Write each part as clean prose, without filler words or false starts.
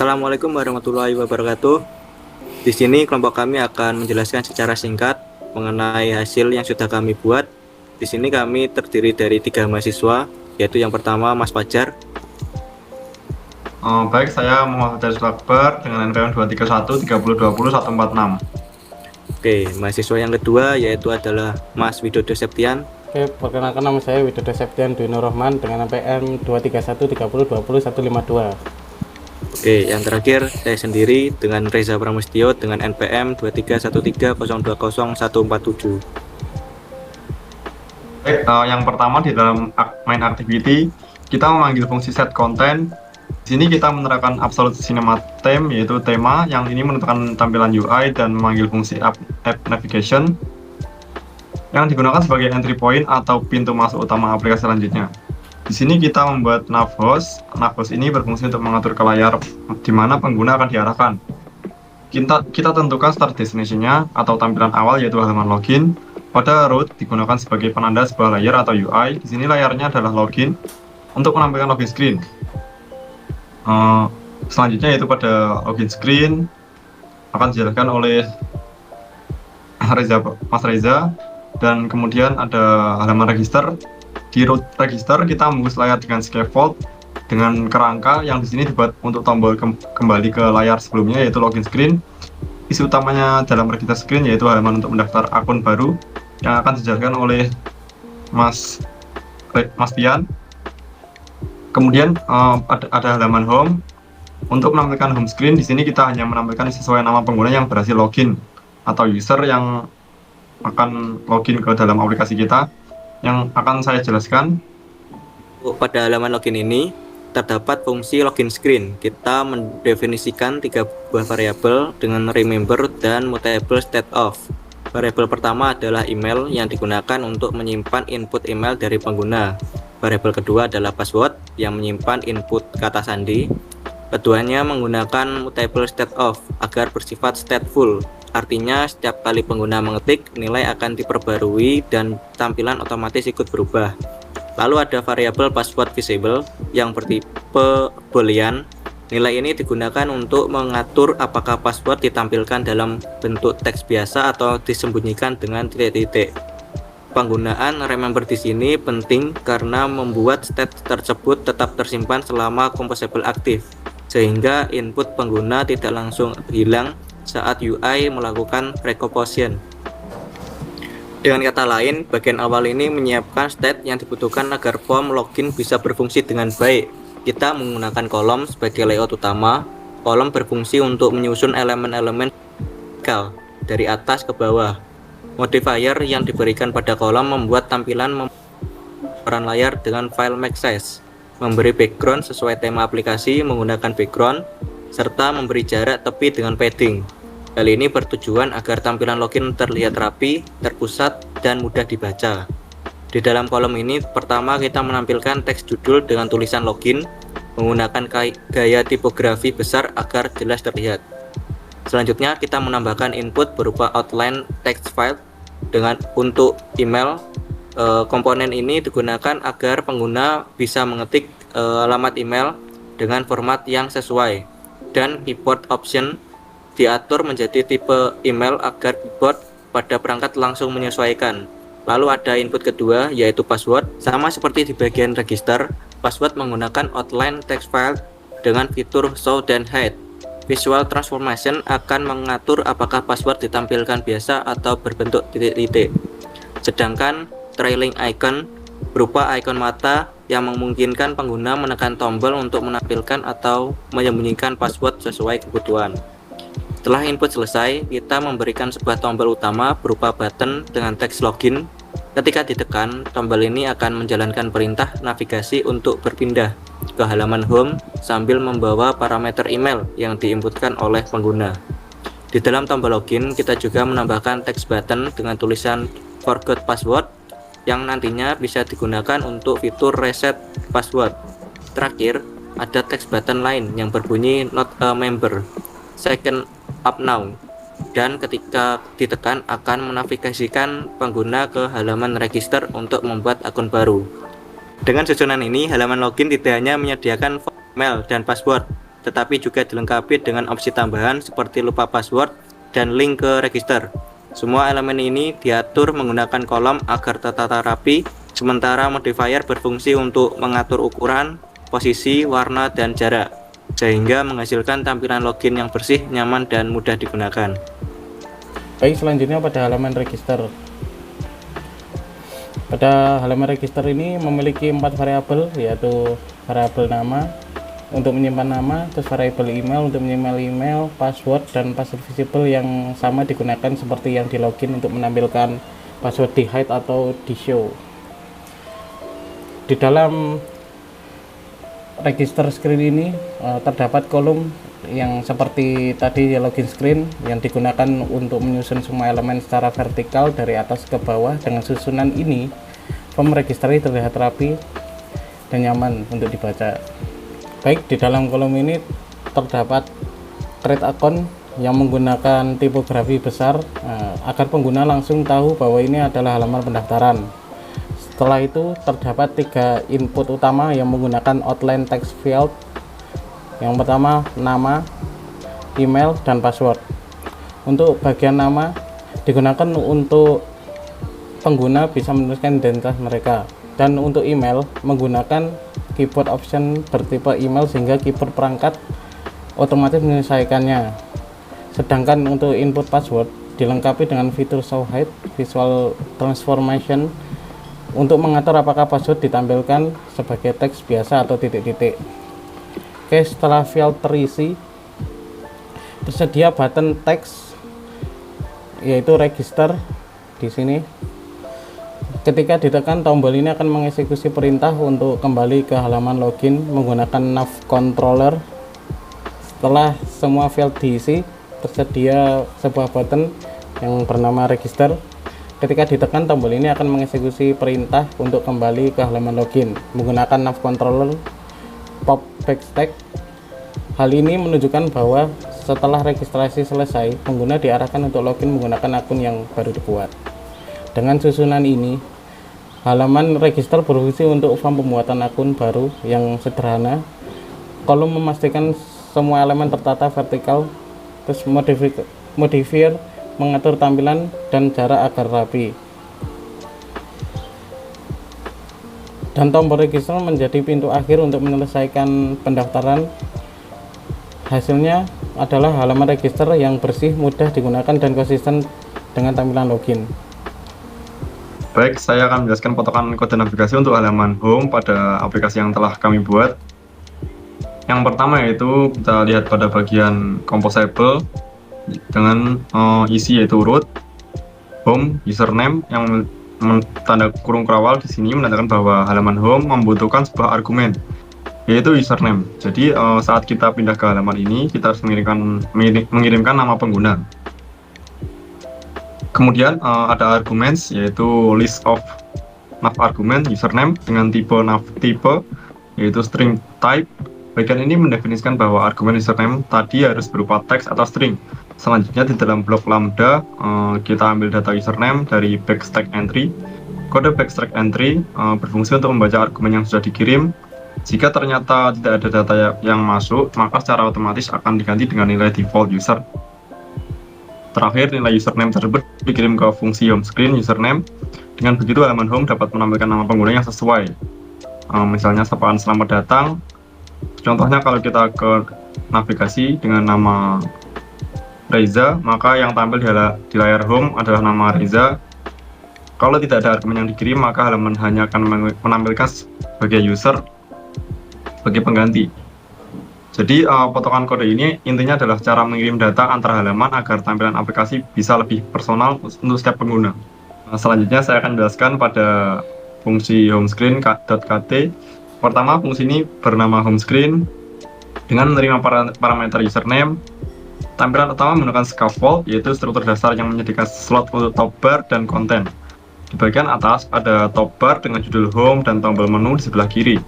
Assalamualaikum warahmatullahi wabarakatuh. Di sini kelompok kami akan menjelaskan secara singkat mengenai hasil yang sudah kami buat. Di sini kami terdiri dari 3 mahasiswa, yaitu yang pertama Mas Fajar. Baik, saya Muhammad Fajar Akbar dengan NPM 231 30 20 146. Oke, mahasiswa yang kedua yaitu adalah Mas Widodo Septian. Oke, perkenalkan nama saya Widodo Septian Dwi Nur Rahman dengan NPM 231 30 20 152. Oke, yang terakhir saya sendiri dengan Reza Pramustio dengan NPM 2313020 147. Baik, yang pertama di dalam main activity kita memanggil fungsi set content. Di sini kita menerapkan absolute cinema theme, yaitu tema yang ini menentukan tampilan UI dan memanggil fungsi app navigation yang digunakan sebagai entry point atau pintu masuk utama aplikasi selanjutnya. Di sini kita membuat navhost. Navhost ini berfungsi untuk mengatur ke layar di mana pengguna akan diarahkan. Kita tentukan start destination-nya atau tampilan awal yaitu halaman login. Pada root digunakan sebagai penanda sebuah layer atau UI. Di sini layarnya adalah login untuk menampilkan login screen. Selanjutnya yaitu pada login screen akan dijelaskan oleh Mas Reza, dan kemudian ada halaman register. Di root register kita membungkus layar dengan scaffold dengan kerangka yang di sini dibuat untuk tombol kembali ke layar sebelumnya yaitu login screen. Isi utamanya dalam register screen yaitu halaman untuk mendaftar akun baru yang akan dijelaskan oleh Mas Tian. Kemudian ada halaman home. Untuk menampilkan home screen di sini kita hanya menampilkan sesuai nama pengguna yang berhasil login atau user yang akan login ke dalam aplikasi kita, yang akan saya jelaskan. Pada halaman login ini terdapat fungsi login screen. Kita mendefinisikan 3 buah variabel dengan remember dan mutable state of. Variabel pertama adalah email yang digunakan untuk menyimpan input email dari pengguna. Variabel kedua adalah password yang menyimpan input kata sandi. Keduanya menggunakan mutable state of agar bersifat stateful. Artinya setiap kali pengguna mengetik, nilai akan diperbarui dan tampilan otomatis ikut berubah. Lalu ada variabel password visible yang bertipe boolean. Nilai ini digunakan untuk mengatur apakah password ditampilkan dalam bentuk teks biasa atau disembunyikan dengan titik-titik. Penggunaan remember di sini penting karena membuat state tersebut tetap tersimpan selama composable aktif, sehingga input pengguna tidak langsung hilang saat UI melakukan recomposition. Dengan kata lain, bagian awal ini menyiapkan state yang dibutuhkan agar form login bisa berfungsi dengan baik. Kita menggunakan kolom sebagai layout utama. Kolom berfungsi untuk menyusun elemen-elemen vertikal dari atas ke bawah. Modifier yang diberikan pada kolom membuat tampilan peran layar dengan file max size, memberi background sesuai tema aplikasi menggunakan background, serta memberi jarak tepi dengan padding. Hal ini bertujuan agar tampilan login terlihat rapi, terpusat, dan mudah dibaca. Di dalam kolom ini, pertama kita menampilkan teks judul dengan tulisan login, menggunakan gaya tipografi besar agar jelas terlihat. Selanjutnya, kita menambahkan input berupa outline text file untuk email. Komponen ini digunakan agar pengguna bisa mengetik alamat email dengan format yang sesuai, dan keyboard option diatur menjadi tipe email agar keyboard pada perangkat langsung menyesuaikan. Lalu ada input kedua yaitu password. Sama seperti di bagian register, password menggunakan outline text file dengan fitur show dan hide. Visual transformation akan mengatur apakah password ditampilkan biasa atau berbentuk titik-titik. Sedangkan trailing icon berupa ikon mata yang memungkinkan pengguna menekan tombol untuk menampilkan atau menyembunyikan password sesuai kebutuhan. Setelah input selesai, kita memberikan sebuah tombol utama berupa button dengan teks login. Ketika ditekan, tombol ini akan menjalankan perintah navigasi untuk berpindah ke halaman home sambil membawa parameter email yang diinputkan oleh pengguna. Di dalam tombol login, kita juga menambahkan teks button dengan tulisan forgot password yang nantinya bisa digunakan untuk fitur reset password. Terakhir, ada teks button lain yang berbunyi not a member, second up now, dan ketika ditekan akan menavigasikan pengguna ke halaman register untuk membuat akun baru. Dengan susunan ini, halaman login tidak hanya menyediakan email dan password, tetapi juga dilengkapi dengan opsi tambahan seperti lupa password dan link ke register. Semua elemen ini diatur menggunakan kolom agar tertata rapi, sementara modifier berfungsi untuk mengatur ukuran, posisi, warna, dan jarak, sehingga menghasilkan tampilan login yang bersih, nyaman, dan mudah digunakan. Baik, selanjutnya pada halaman register. Pada halaman register ini memiliki 4 variabel, yaitu variabel nama untuk menyimpan nama, terus variabel email untuk menyimpan email, password, dan password visible yang sama digunakan seperti yang di login untuk menampilkan password di hide atau di show. Di dalam register screen ini terdapat kolom yang seperti tadi login screen yang digunakan untuk menyusun semua elemen secara vertikal dari atas ke bawah. Dengan susunan ini, form register terlihat rapi dan nyaman untuk dibaca. Baik, di dalam kolom ini terdapat create account yang menggunakan tipografi besar agar pengguna langsung tahu bahwa ini adalah halaman pendaftaran. Setelah itu terdapat 3 input utama yang menggunakan outline text field. Yang pertama nama, email, dan password. Untuk bagian nama digunakan untuk pengguna bisa menuliskan identitas mereka, dan untuk email menggunakan keyboard option bertipe email sehingga keyboard perangkat otomatis menyelesaikannya. Sedangkan untuk input password dilengkapi dengan fitur show hide visual transformation untuk mengatur apakah password ditampilkan sebagai teks biasa atau titik-titik. Oke, setelah field terisi, tersedia button teks yaitu register di sini. Ketika ditekan, tombol ini akan mengeksekusi perintah untuk kembali ke halaman login menggunakan nav controller. Setelah semua field diisi, tersedia sebuah button yang bernama register. Ketika ditekan, tombol ini akan mengeksekusi perintah untuk kembali ke halaman login menggunakan nav controller pop backstack. Hal ini menunjukkan bahwa setelah registrasi selesai, pengguna diarahkan untuk login menggunakan akun yang baru dibuat. Dengan susunan ini, halaman register berfungsi untuk form pembuatan akun baru yang sederhana. Kolom memastikan semua elemen tertata vertikal, terus modifier mengatur tampilan dan jarak agar rapi. Dan tombol register menjadi pintu akhir untuk menyelesaikan pendaftaran. Hasilnya adalah halaman register yang bersih, mudah digunakan, dan konsisten dengan tampilan login. Baik, saya akan menjelaskan potongan kode navigasi untuk halaman home pada aplikasi yang telah kami buat. Yang pertama yaitu kita lihat pada bagian composable dengan isi yaitu root, home, username yang tanda kurung kerawal di sini menandakan bahwa halaman home membutuhkan sebuah argumen yaitu username. Jadi saat kita pindah ke halaman ini, kita harus mengirimkan nama pengguna. Kemudian ada arguments yaitu list of nav argument username dengan tipe yaitu string type. Bagian ini mendefinisikan bahwa argumen username tadi harus berupa teks atau string. Selanjutnya di dalam blok lambda kita ambil data username dari backstack entry. Kode backstack entry berfungsi untuk membaca argumen yang sudah dikirim. Jika ternyata tidak ada data yang masuk, maka secara otomatis akan diganti dengan nilai default user. Terakhir, nilai username tersebut dikirim ke fungsi home screen username. Dengan begitu, halaman home dapat menampilkan nama pengguna yang sesuai. Misalnya sapaan selamat datang. Contohnya kalau kita ke navigasi dengan nama Reza, maka yang tampil di layar home adalah nama Reza. Kalau tidak ada argumen yang dikirim, maka halaman hanya akan menampilkan sebagai user sebagai pengganti. Jadi potongan kode ini intinya adalah cara mengirim data antara halaman agar tampilan aplikasi bisa lebih personal untuk setiap pengguna. Selanjutnya saya akan jelaskan pada fungsi home screen.kt. Pertama, fungsi ini bernama home screen dengan menerima parameter username. Tampilan utama menggunakan scaffold, yaitu struktur dasar yang menyediakan slot untuk top bar dan konten. Di bagian atas ada top bar dengan judul home dan tombol menu di sebelah kiri.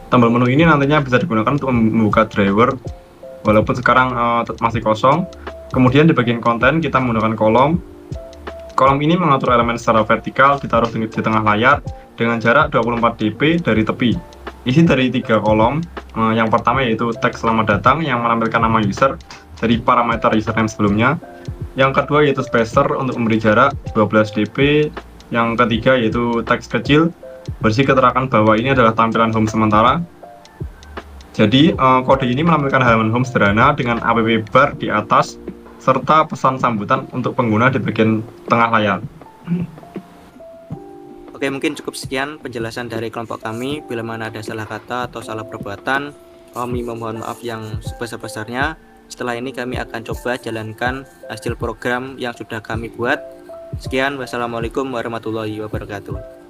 Tombol menu ini nantinya bisa digunakan untuk membuka driver, walaupun sekarang masih kosong. Kemudian di bagian konten kita menggunakan kolom. Kolom ini mengatur elemen secara vertikal ditaruh di tengah layar dengan jarak 24 dp dari tepi. isi dari 3 kolom. Yang pertama yaitu teks selamat datang yang menampilkan nama user dari parameter username sebelumnya. Yang kedua yaitu spacer untuk memberi jarak 12 dp. Yang ketiga yaitu teks kecil berisi keterangan bahwa ini adalah tampilan home sementara. Jadi kode ini menampilkan halaman home sederhana dengan app bar di atas serta pesan sambutan untuk pengguna di bagian tengah layar. Oke, mungkin cukup sekian penjelasan dari kelompok kami. Bila mana ada salah kata atau salah perbuatan, kami memohon maaf yang sebesar-besarnya. Setelah ini kami akan coba jalankan hasil program yang sudah kami buat. Sekian, wassalamualaikum warahmatullahi wabarakatuh.